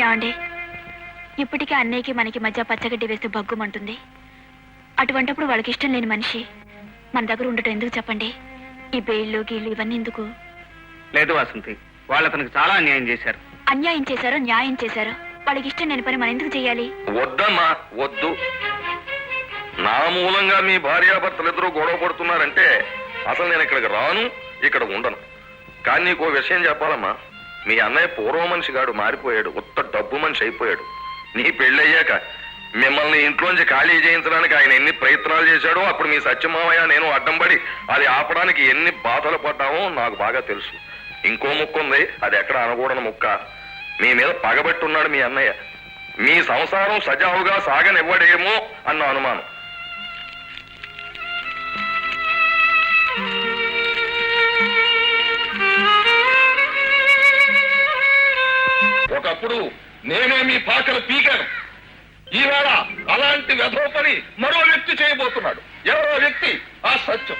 ఏమండి, ఇప్పటికే అన్నయ్యకి మనకి మధ్య పచ్చగడ్డి వేస్తే బగ్గుమంటుంది. అటువంటప్పుడు వాళ్ళకి ఇష్టం లేని మనిషి మన దగ్గర ఉండటం ఎందుకు చెప్పండి? ఈ బెయిళ్ళు గీళ్ళు ఇవన్నీ ఎందుకు? లేదు వాసంతి, వాళ్ళు అతనికి చాలా అన్యాయం చేశారు. అన్యాయం చేశారో న్యాయం చేశారో వాళ్ళకి ఇష్టం లేని పని మనం ఎందుకు చేయాలి? వద్దమ్మా వద్దు. నా మూలంగా మీ భార్యాభర్తలు ఇద్దరు గొడవ పడుతున్నారంటే అసలు నేను ఇక్కడికి రాను, ఇక్కడ ఉండను. కానీ నీకో విషయం చెప్పాలమ్మా, మీ అన్నయ్య పూర్వ మనిషి గాడు మారిపోయాడు, ఉత్త డబ్బు మనిషి అయిపోయాడు. నీ పెళ్ళయ్యాక మిమ్మల్ని ఇంట్లోంచి ఖాళీ చేయించడానికి ఆయన ఎన్ని ప్రయత్నాలు చేశాడో అప్పుడు మీ సత్యమావయ్య నేను అడ్డం పడి అది ఆపడానికి ఎన్ని బాధలు పడ్డామో నాకు బాగా తెలుసు. ఇంకో ముక్క ఉంది, అది ఎక్కడ అనకూడని ముక్క. మీ మీద పగబెట్టున్నాడు మీ అన్నయ్య. మీ సంసారం సజావుగా సాగనివ్వడేమో అన్న అనుమానం. ఒకప్పుడు నేనే మీ పాకలు పీకాను. ఈవేళ అలాంటి వెధవ పని మరో వ్యక్తి చేయబోతున్నాడు. ఎవరో వ్యక్తి ఆ సత్యం.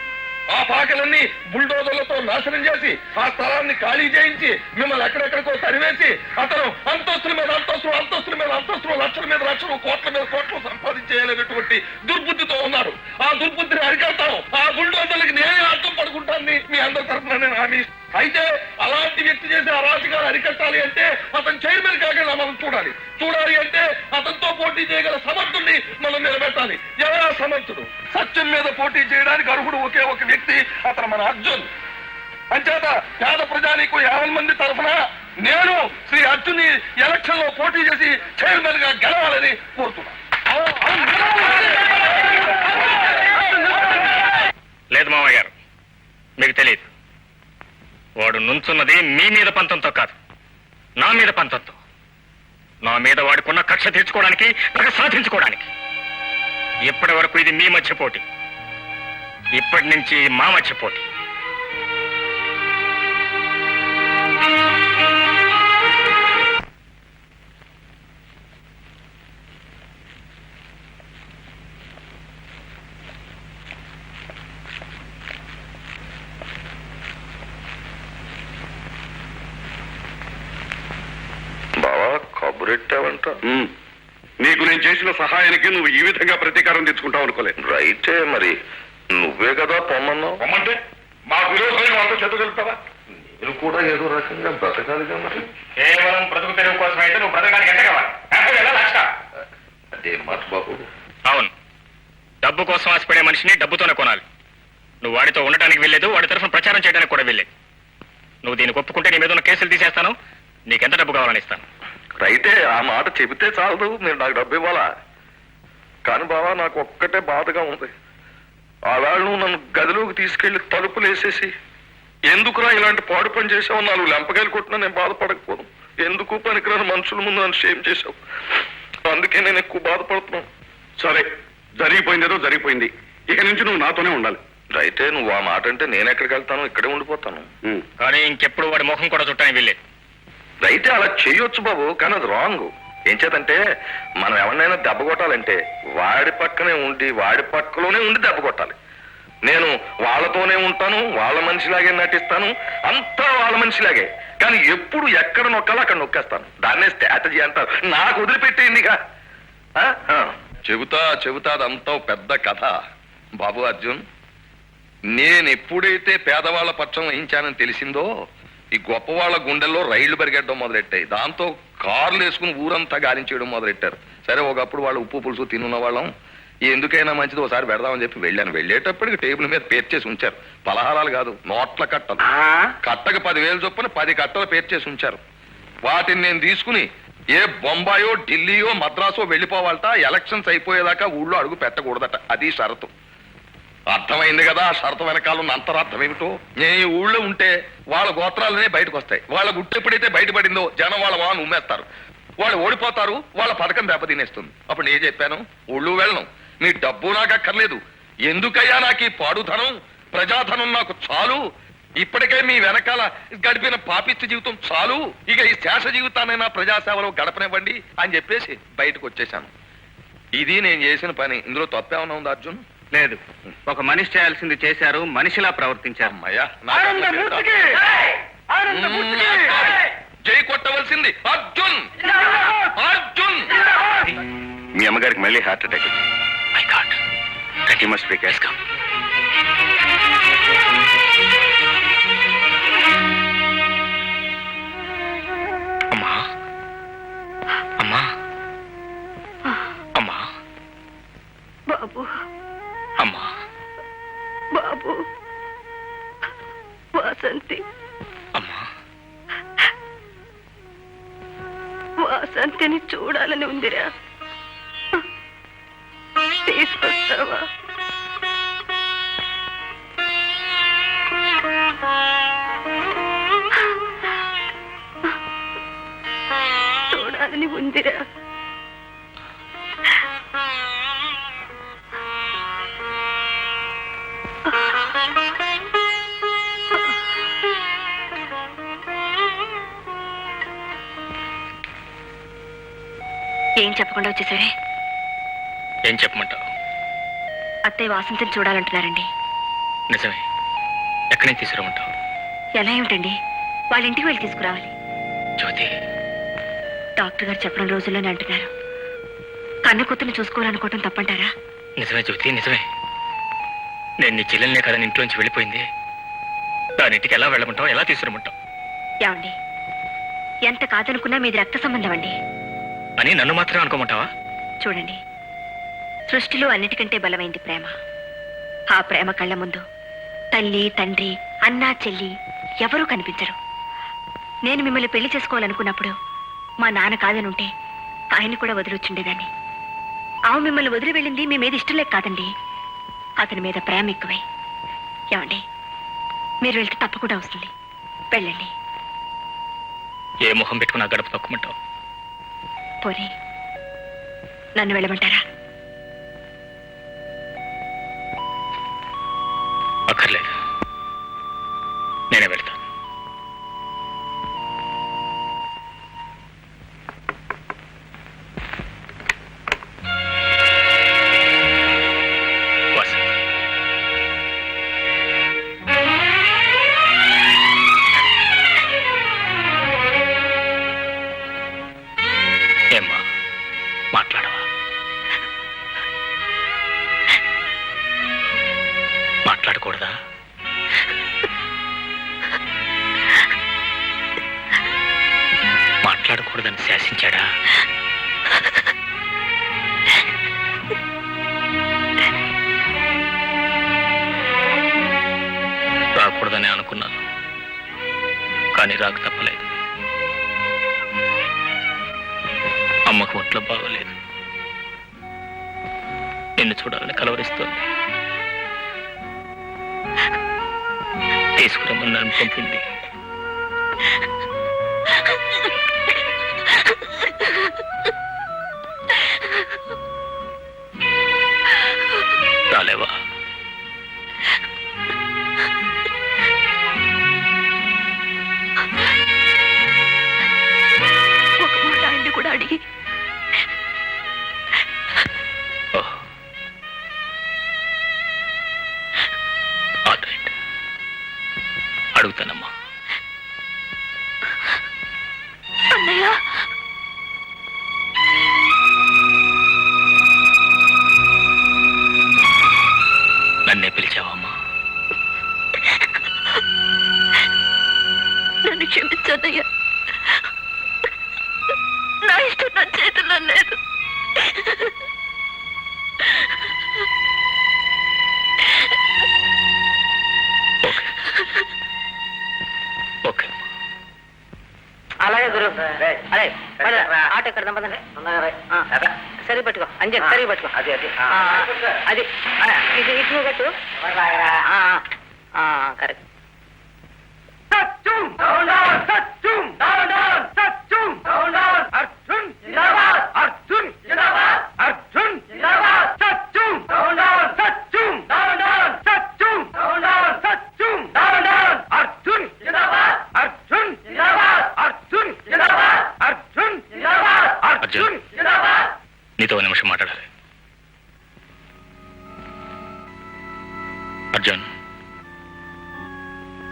ఆ పాకలన్నీ బుల్డోజర్లతో నాశనం చేసి ఆ స్థలాన్ని ఖాళీ చేయించి మిమ్మల్ని ఎక్కడెక్కడికో తరివేసి అతను అంతస్తుల మీద అంతస్తులు, అంతస్తుల మీద అంతస్తులు, లక్షల మీద లక్షలు, కోట్ల మీద కోట్లు సంపాదించేయాలనేటువంటి దుర్బుద్ధితో ఉన్నారు. ఆ దుర్బుద్ధిని అరికడతాను. ఆ బుల్డోజర్లకి నేనే అర్థం పడుకుంటాను మీ అందరి తరఫున నేను హామీ. అయితే అలాంటి వ్యక్తి చేసే అరాచకాలు అరికట్టాలి అంటే అతను చైర్మన్ కాకుండా మనం చూడాలి అంటే అతనితో పోటీ చేయగల సమర్థుడిని మనం నిలబెట్టాలి. ఎవరా సమర్థుడు? సత్యం మీద పోటీ చేయడానికి అర్హుడు ఒకే ఒక వ్యక్తి, అతను మన అర్జున్. అంచేత పేద ప్రజానీకు 50 మంది తరఫున నేను శ్రీ అర్జున్ ఎలక్షన్ లో పోటీ చేసి చైర్మన్ గా గెలవాలని కోరుతున్నాను. లేదు మామయ్య గారు, మీకు తెలియదు. వాడు నుంచున్నది మీ మీద పంతంతో కాదు, నా మీద పంతంతో. నా మీద వాడుకున్న కక్ష తీర్చుకోవడానికి, కక్ష సాధించుకోవడానికి. ఇప్పటి వరకు ఇది మీ మధ్య పోటీ, ఇప్పటి నుంచి మా మధ్య పోటీ. కబురెట్టావంట. నీకు నేను చేసిన సహాయానికి నువ్వు ఈ విధంగా ప్రతీకారం తెచ్చుకుంటావు అనుకోలేదు. రైతే, మరి నువ్వే కదా పొమ్మన్నావు. పొమ్మంటే మా విరోధం అంతా చెత్తగలుగుతావా? నేను కూడా ఏదో రకంగా బ్రతకాలిగా. మరి కేవలం బ్రతుకు తెరువు కోసం అయితే నువ్వు బ్రతకానికి ఎంత కావాలి? అదే మాట బాబు. అవును, డబ్బు కోసం ఆశపడే మనిషిని డబ్బుతోనే కొనాలి. నువ్వు వాడితో ఉండటానికి వెళ్ళలేదు, వాడి తరఫున ప్రచారం చేయడానికి కూడా వెళ్ళలేదు. నువ్వు దీనికి ఒప్పుకుంటే నీ మీద ఉన్న కేసులు తీసేస్తాను, నీకెంత డబ్బు కావాలని ఇస్తాను. రైతే, ఆ మాట చెబితే చాలదు, మీరు నాకు డబ్బు ఇవ్వాలా? కానీ బావా, నాకు ఒక్కటే బాధగా ఉంది. ఆవేళ నువ్వు నన్ను గదిలోకి తీసుకెళ్లి తలుపులు వేసేసి ఎందుకురా ఇలాంటి పాడు పని చేసావు, 4 లెంపకాయలు కొట్టినా నేను బాధపడకపోను. ఎందుకు పనికిరాని మనుషుల ముందు నన్ను షేమ్ చేశావు. అందుకే నేను ఎక్కువ బాధపడుతున్నాను. సరే, జరిగిపోయిందేదో జరిగిపోయింది. ఇక నుంచి నువ్వు నాతోనే ఉండాలి. రైతే, నువ్వు ఆ మాట అంటే నేను ఎక్కడికి వెళ్తాను, ఇక్కడే ఉండిపోతాను. కానీ ఇంకెప్పుడు వాడి ముఖం కూడా చుట్టానికి వెళ్ళేది. రైతే అలా చేయొచ్చు బాబు, కానీ అది రాంగ్. ఏం చేతంటే మనం ఎవరినైనా దెబ్బ కొట్టాలంటే వాడి పక్కనే ఉండి వాడి పక్కలోనే ఉండి దెబ్బ కొట్టాలి. నేను వాళ్ళతోనే ఉంటాను, వాళ్ళ మనిషిలాగే నటిస్తాను, అంతా వాళ్ళ మనిషిలాగే. కానీ ఎప్పుడు ఎక్కడ నొక్కాలో అక్కడ నొక్కేస్తాను. దాన్నే స్ట్రాటజీ అంటారు. నాకు వదిలిపెట్టేందిగా. చెబుతా అదంతా పెద్ద కథ. బాబు అర్జున్, నేను ఎప్పుడైతే పేదవాళ్ల పక్షం వహించానని తెలిసిందో ఈ గొప్ప వాళ్ళ గుండెల్లో రైళ్లు పరిగెట్టడం మొదలెట్టాయి. దాంతో కార్లు వేసుకుని ఊరంతా గాలించేయడం మొదలెట్టారు. సరే, ఒకప్పుడు వాళ్ళు ఉప్పు పులుసు తినున్న వాళ్ళం, ఎందుకైనా మంచిది ఒకసారి పెడదామని చెప్పి వెళ్ళాను. వెళ్ళేటప్పటికి టేబుల్ మీద పేర్చేసి ఉంచారు. పలహారాలు కాదు, నోట్ల కట్టలు. కట్టకు 10,000 చొప్పున 10 కట్టలు పేర్చేసి ఉంచారు. వాటిని నేను తీసుకుని ఏ బొంబాయో ఢిల్లీయో మద్రాసో వెళ్ళిపోవాలట. ఎలక్షన్స్ అయిపోయేదాకా ఊళ్ళో అడుగు పెట్టకూడదట. అది షరతు. అర్థమైంది కదా ఆ షరతు వెనకాల ఉన్న అంతరార్థం ఏమిటో? నేను ఈ ఊళ్ళో ఉంటే వాళ్ళ గోత్రాలనే బయటకు వస్తాయి. వాళ్ళ గుట్టు ఎప్పుడైతే బయటపడిందో జనం వాళ్ళ వాహనం ఉమ్మేస్తారు. వాళ్ళు ఓడిపోతారు, వాళ్ళ పథకం దెబ్బతినేస్తుంది. అప్పుడు నేను చెప్పాను, ఊళ్ళు వెళ్ళను, మీ డబ్బు నాకు అక్కర్లేదు. ఎందుకయ్యా నాకు ఈ పాడుధనం, ప్రజాధనం నాకు చాలు. ఇప్పటికే మీ వెనకాల గడిపిన పాపిష్టి జీవితం చాలు. ఇక ఈ శేష జీవితానైనా ప్రజాసేవలో గడపనివ్వండి అని చెప్పేసి బయటకు వచ్చేసాను. ఇది నేను చేసిన పని. ఇందులో తప్పేమన్నా ఉంది అర్జున్? లేదు, ఒక మనిషి చేయాల్సింది చేశారు, మనిషిలా ప్రవర్తించారు. అమ్మయ్యా, జై కొట్టవలసింది అర్జున్. మీ అమ్మగారికి మళ్ళీ హార్ట్ అటాక్ వచ్చింది. My God. You must be careful. అమ్మా అమ్మా అమ్మా బాబు అమ్మా బాబు వాసంతి అమ్మా వాసంతిని చూడాలని ఉందిరా, తీసుకొస్తావా? చూడాలని ఉందిరా. ఏం చెప్పకుండా వచ్చేసరే. ఏం చెప్పమంటావు? అత్తయ్య వాసంతిని చూడాలంటున్నారండి. నిజమే. ఎక్కడి నుంచి తీసుకురమంటావు? ఎలా ఏమిటండి, వాళ్ళ ఇంటికి వెళ్ళి తీసుకురావాలి. జ్యోతి, డాక్టర్ గారు చెప్పడం రోజుల్లోనే అంటున్నారు. కన్న కూతుర్ని చూసుకోవాలనుకోవటం తప్పంటారా? నిజమే జ్యోతి, నిజమే. నేను నీ చెల్లెల్నే కదా ఇంట్లోంచి వెళ్ళిపోయింది. దాని ఇంటికి ఎలా వెళ్ళమంటావు, ఎలా తీసుకురమంటావు? ఏమండి, ఎంత కాదనుకున్నా మీది రక్త సంబంధం అండి. అని నన్ను మాత్రమే అనుకోమంటావా? చూడండి, సృష్టిలో అన్నిటికంటే బలమైంది ప్రేమ. ఆ ప్రేమ కళ్ళ ముందు తల్లి, తండ్రి, అన్నా, చెల్లి ఎవరూ కనిపించరు. నేను మిమ్మల్ని పెళ్లి చేసుకోవాలనుకున్నప్పుడు మా నాన్న కాదనుంటే ఆయన కూడా వదిలొచ్చుండేదాన్ని. ఆమె మిమ్మల్ని వదిలి వెళ్ళింది మీ మీద ఇష్టం లేక కాదండి, అతని మీద ప్రేమ ఎక్కువై. ఏమండి, మీరు వెళ్తే తప్పకుండా వస్తుంది. వెళ్ళండి. ఏ మొహం పెట్టుకున్నా గడప తొక్కమంటావు? పోనీ నన్ను వెళ్ళమంటారా? అక్కర్లేదు, నేనే వెళ్తాను. వాసంతి, ఏమ్మా, మాట్లాడవా? మాట్లాడకూడదా? మాట్లాడకూడదని శాసించాడా? రాకూడదని అనుకున్నాను, కానీ రాక తప్పలేదు. అమ్మకు ఒంట్లో బాగోలేదు, నిన్ను చూడాలని కలవరిస్తోంది. తీసుకురమ్మని నన్ను పంపింది. రాలేవా? ఒక మాట ఆయన్ని కూడా అడిగి ఓహ్, ఆల్ రైట్, అడుగుతానమ్మా. అన్నయ్య, నన్నే పిలిచావమ్మా? నన్ను క్షమించన్నయ్య. నా ఇష్టం నా చేతుల్లో లేదు. Okay okay. అలాగే గురు. అరే ఆటో ఎక్కడ పదండి. సరి పట్టుకో అంజన్, సరి పట్టుకో. అది ఇది ఇటు కట్టు. కరెక్ట్. అర్జున్, నీతో ఒక నిమిషం మాట్లాడాలి. అర్జున్,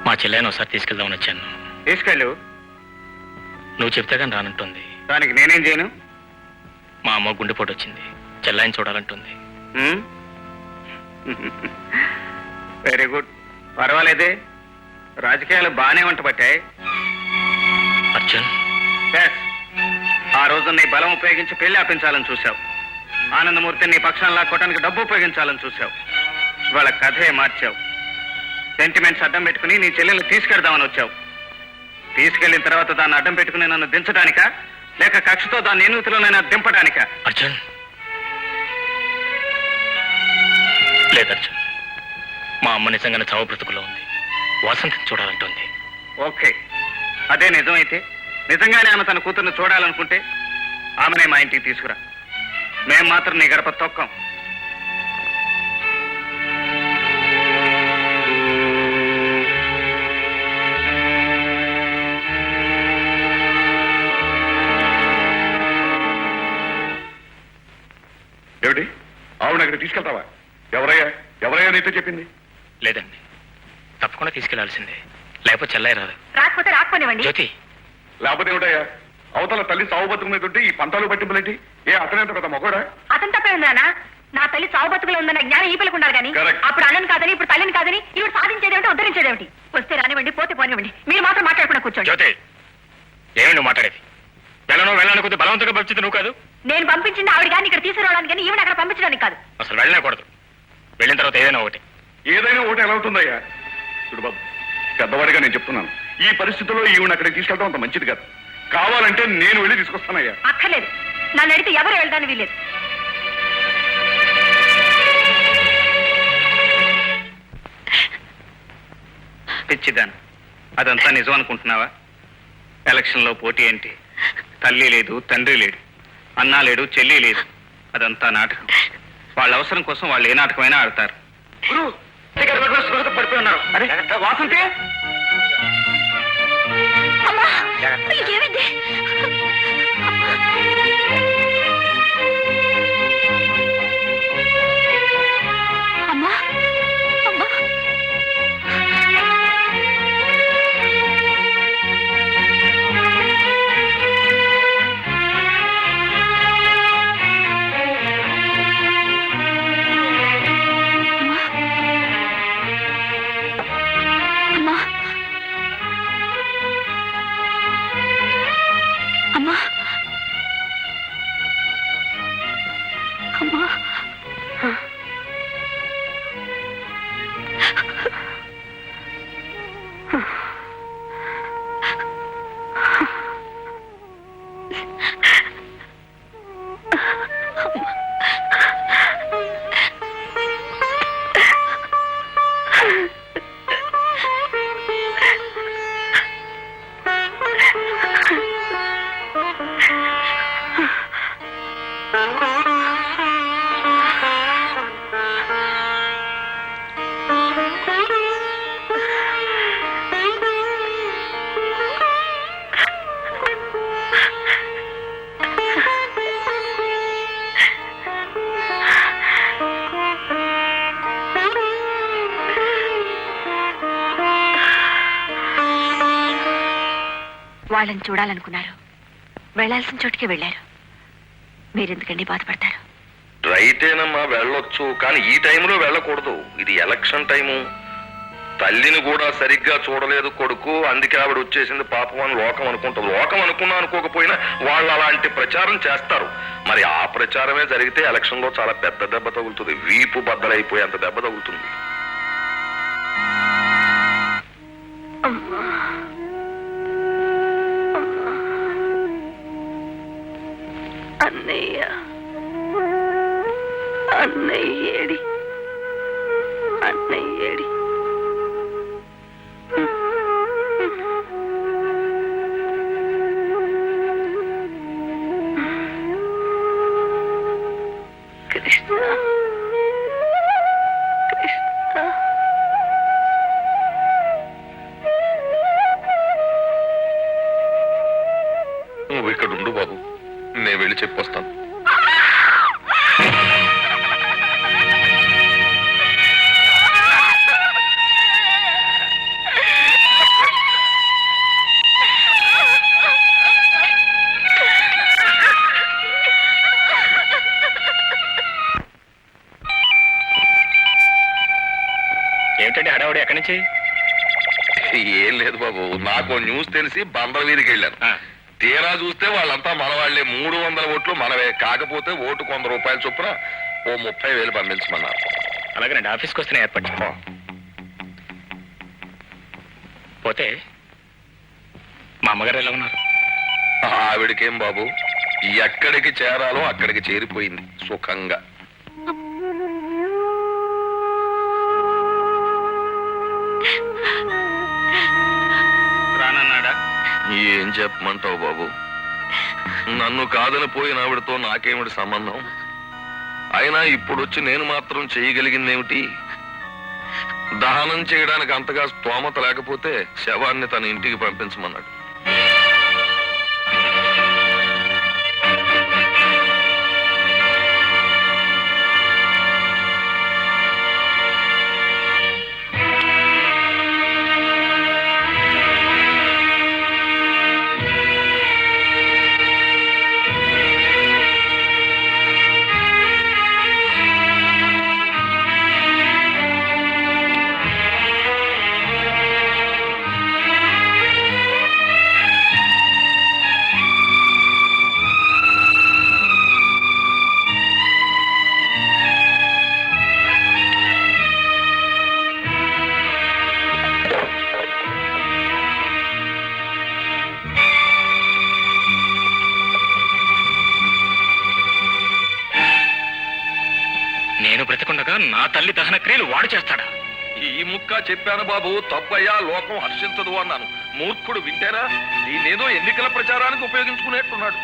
మా చెల్లెని ఒకసారి తీసుకెళ్దామని వచ్చాను. తీసుకెళ్ళు. నువ్వు చెప్తే కానీ రానంటుంది. దానికి నేనేం చేయను? మా అమ్మ గుండెపోటు వచ్చింది. చెల్లాయిని చూడాలంటుంది. వెరీ గుడ్, పర్వాలేదే. రాజకీయాలు బాగానే వంట పట్టాయి. అర్జున్, Yes. ఆ రోజు నీ బలం ఉపయోగించి పెళ్లి ఆపించాలని చూశావు. ఆనందమూర్తిని నీ పక్షాన్ని లాక్కోవడానికి డబ్బు ఉపయోగించాలని చూశావు. వాళ్ళ కథే మార్చావు. సెంటిమెంట్స్ అడ్డం పెట్టుకుని నీ చెల్లెల్ని తీసుకెడదామని వచ్చావు. తీసుకెళ్లిన తర్వాత దాన్ని అడ్డం పెట్టుకుని నన్ను దించడానికా, లేక కక్షతో దాన్ని ఎన్నుతిలోనైనా దింపడానికా? అర్జున్, లేదు అర్జున్. మా అమ్మ నిజంగానే చావు బ్రతుకులో ఉంది. వసంతిని చూడాలంటుంది. ఓకే, అదే నిజమైతే, నిజంగానే ఆమె తన కూతుర్ని చూడాలనుకుంటే ఆమెనే మా ఇంటికి తీసుకురా. మేం మాత్రం నీ గడప తొక్కం. ఏమిటి ఆవిడ అక్కడ తీసుకెళ్తావా? ఎవరయ్యా నీతో చెప్పింది? లేదండి, తప్పకుండా తీసుకెళ్లాల్సిందే. లేకపోతే చెల్లాయి రాదు. రాకపోతే రాకపోనివ్వండి. జ్యోతి, లేకపోతే ఏమిటయ్యా? అవతల తల్లి సాగు బతుకు మీద ఉంటే ఈ పంతాలు పట్టింపులేంటి? అతనేంత పెద్ద మొగోడా? అతను తప్పే ఉందా? నా తల్లి చావు బతుకులో ఉందన్న జ్ఞానం ఈ పిల్లకు ఉండాలి కానీ Correct. అప్పుడు అన్నని కాదని ఇప్పుడు తల్లిని కాదని ఇవి సాధించేదేమిటి, ఉద్ధరించేదేమిటి? వస్తే రానివ్వండి, పోతే పోనివ్వండి. మీరు మాత్రం మాట్లాడకుండా కూర్చోండి. జ్యోతి, ఏమి నువ్వు మాట్లాడేది? వెళ్ళను కొద్ది బలవంతంగా పంపించింది నువ్వు కాదు. నేను పంపించింది ఆవిడ కానీ ఇక్కడ తీసుకురావడానికి కానీ ఈవిడ అక్కడ పంపించడానికి కాదు. అసలు వెళ్ళకూడదు. వెళ్ళిన తర్వాత ఏదైనా ఒకటి. ఏదైనా ఒకటి ఎలా అవుతుందయ్యా? చూడు బాబు, పెద్దవాడిగా నేను చెప్తున్నాను, ఈ పరిస్థితుల్లో ఈవిడ అక్కడికి తీసుకెళ్ళడం అంత మంచిది కాదు. కావాలంటే నేను వెళ్ళి తీసుకొస్తానయ్యా. అక్కర్లేదు, నన్ను అడిగితే ఎవరు వెళ్ళడానికి వీల్లేదు. పిచ్చిదాను, అదంతా నిజం అనుకుంటున్నావా? ఎలక్షన్లో పోటీ ఏంటి? తల్లి లేదు, తండ్రి లేడు, అన్నా లేడు, చెల్లి లేదు. అదంతా నాటకం. వాళ్ళ అవసరం కోసం వాళ్ళు ఏ నాటకమైనా ఆడతారు. పడిపోయి ఉన్నారు. అరే వాసంతి, అమ్మా, ఏమైంది? అమ్మా, అమ్మా, అమ్మా, అమ్మా, అమ్మా, వాళ్ళని చూడాలనుకున్నారు, వెళ్లాల్సిన చోటుకి వెళ్ళారు. మీరెందుకండి బాధపడతారు? రైటేనమ్మా, వెళ్ళొచ్చు, కానీ ఈ టైంలో వెళ్ళకూడదు. ఇది ఎలక్షన్ టైము. తల్లిని కూడా సరిగ్గా చూడలేదు కొడుకు, అందుకే ఆవిడ వచ్చేసింది పాపం అని లోకం అనుకుంటుంది. లోకం అనుకున్నా అనుకోకపోయినా వాళ్ళు అలాంటి ప్రచారం చేస్తారు. మరి ఆ ప్రచారమే జరిగితే ఎలక్షన్ లో చాలా పెద్ద దెబ్బ తగులుతుంది. వీపు బద్దలైపోయి అంత దెబ్బ తగులుతుంది. అన్నయ్య, అన్నయ్యేడి, అన్నయ్యేడి. కృష్ణ, కృష్ణ. నువ్వు ఇక్కడ ఉండు బాబు, నేను వెళ్ళి చెప్పొస్తాను. హడావుడి ఎక్కడి నుంచి? ఏం లేదు బాబు, నాకు న్యూస్ తెలిసి బందర్ వీధికి వెళ్ళాను. ఆ, తీరా చూస్తే వాళ్ళంతా మనవాళ్లే. 300 ఓట్లు మనవే. కాకపోతే ఓటుకు 100 రూపాయల చొప్పున ఓ 30,000 పంపించమన్నారు. అలాగేనండి, ఆఫీస్కి వస్తేనే ఏర్పాటు చేస్తాం. పోతే మా అమ్మగారు ఎలా ఉన్నారు? ఆవిడకేం బాబు, ఎక్కడికి చేరాలో అక్కడికి చేరిపోయింది సుఖంగా. రానన్నాడా? ఏం చెప్పమంటావు బాబు, నన్ను కాదని పోయిన ఆవిడతో నాకేమిటి సంబంధం? అయినా ఇప్పుడొచ్చి నేను మాత్రం చేయగలిగిందేమిటి? దహనం చేయడానికి అంతగా స్తోమత లేకపోతే శవాన్ని తన ఇంటికి పంపించమన్నాడు. నేను బ్రతికుండగా నా తల్లి దహన క్రియలు వాడు చేస్తాడా? ఈ ముక్క చెప్పాను బాబు, తప్పయ్యా, లోకం హర్షించదు అన్నాను. మూర్ఖుడు వింటేరా? దీన్నేదో ఎన్నికల ప్రచారానికి ఉపయోగించుకునేట్టున్నాడు.